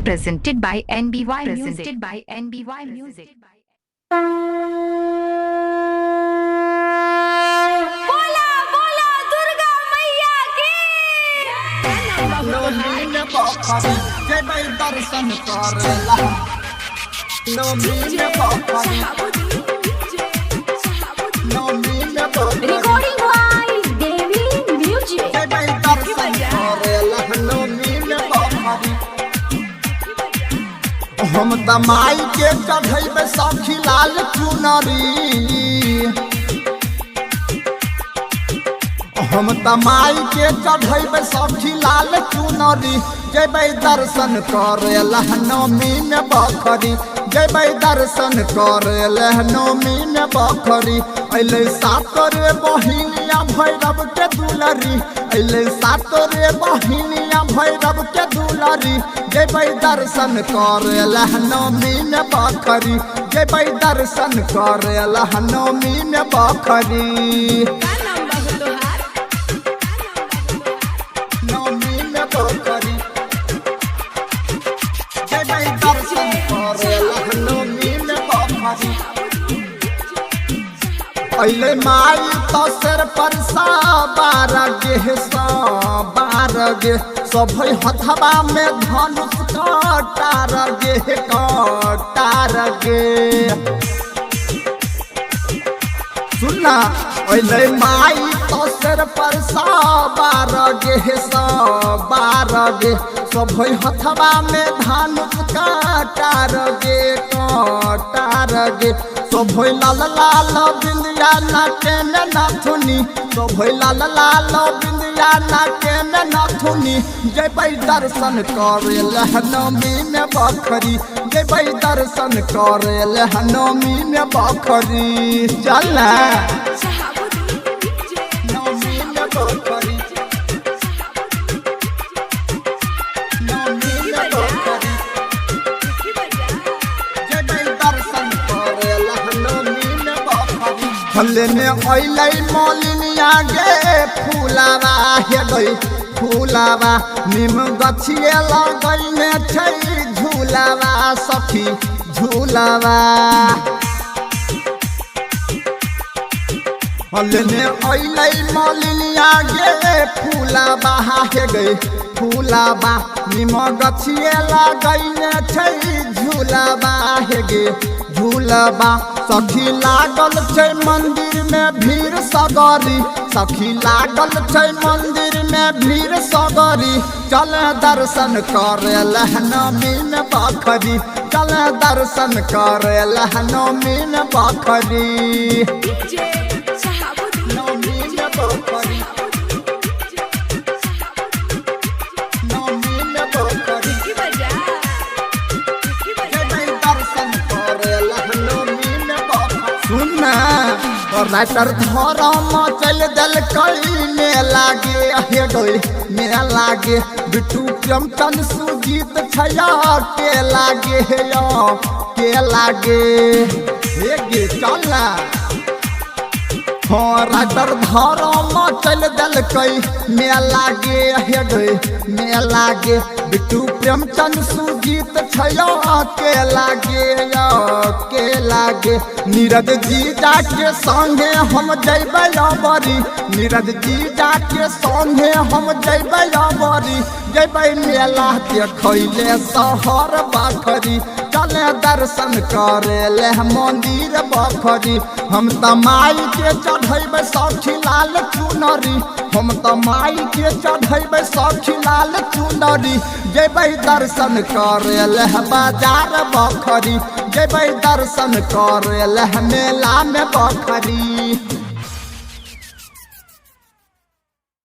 Presented by NBY Music. बोला बोला दुर्गा मैया की नवमीन बखरी जय भाई दर्शन करेला नवमीन बखरी नवमीन बखरी रिकॉर्डिंग बाय देवी म्यूजिक जय भाई दर्शन करेला नवमीन बखरी हम तमाई के चढ़ैबे सखी लाल चुनरी हम तमाई के चढ़ैबे सखी लाल चुनरी जेबै दर्शन करेला नवमी में बखरी जेबै दर्शन करेला नवमी में बखरी अइले सातरे बहिनिया भैरव के दुलरी अइले सातरे बहिनिया भैरव के दुलरी जेबै दर्शन करेला नवमी में बखरी जेबै दर्शन करेला नवमी में बखरी अइले माई तो सिर पर सवार गे सब हथवा में धनुष कटार गे सुनना अइले माई तो सिर पर सवार गे सब हथवा में धनुष कटार गे सब लाल लाल बिंदिया नाके में नाथुनी सब लाल लाल बिंदिया नाके में नाथुनी जेबै दर्शन करेला नवमी में बखरी जेबै दर्शन करेला नवमी में बखरी चल नवमी में बखरी नवमी में बखरी हल्ले में अइलै मौलिनिया गे फूलावा हे गई फूलावा निम गछिए लगैने छै झूलावा सखी झूलावा हल्ले में अइलै मौलिनिया गे फूलावा हे गई फूलावा निम गछिए लगैने छै झूलावा हे गे झूलावा सखी लागल छै मंदिर में भीड़ सगरी सखी लागल छै मंदिर में भीड़ सगरी चल दर्शन करेला नवमी में बखरी चल दर्शन करेला नवमी में बखरी नवमी में बखरी नवमी में बखरी राइटर धरम चल दल कईने लागे हे गई मेरा लागे बिट्टू प्रेमचंद सुजीत छया के लागे हे गे चला हाँ राइटर धरम चल दल कई मेला गे हे गई मेला गे बिट्टू प्रेमचंद सुजीत छया के लागे नीरज जी जाके संगे हम जइबै अबरी नीरज जी जाके संगे हम जइबै अबरी जइबै मेला देखैले शहर बखरी चले दर्शन करेले मंदिर बखरी हम तमाई के चढ़ैबै सखी लाल चुनरी हम तमाई के चढ़ैबै सखी लाल चुनरी जेबै दर्शन करेले बाजार बखरी जेबै दर्शन करेले मेला में बखरी।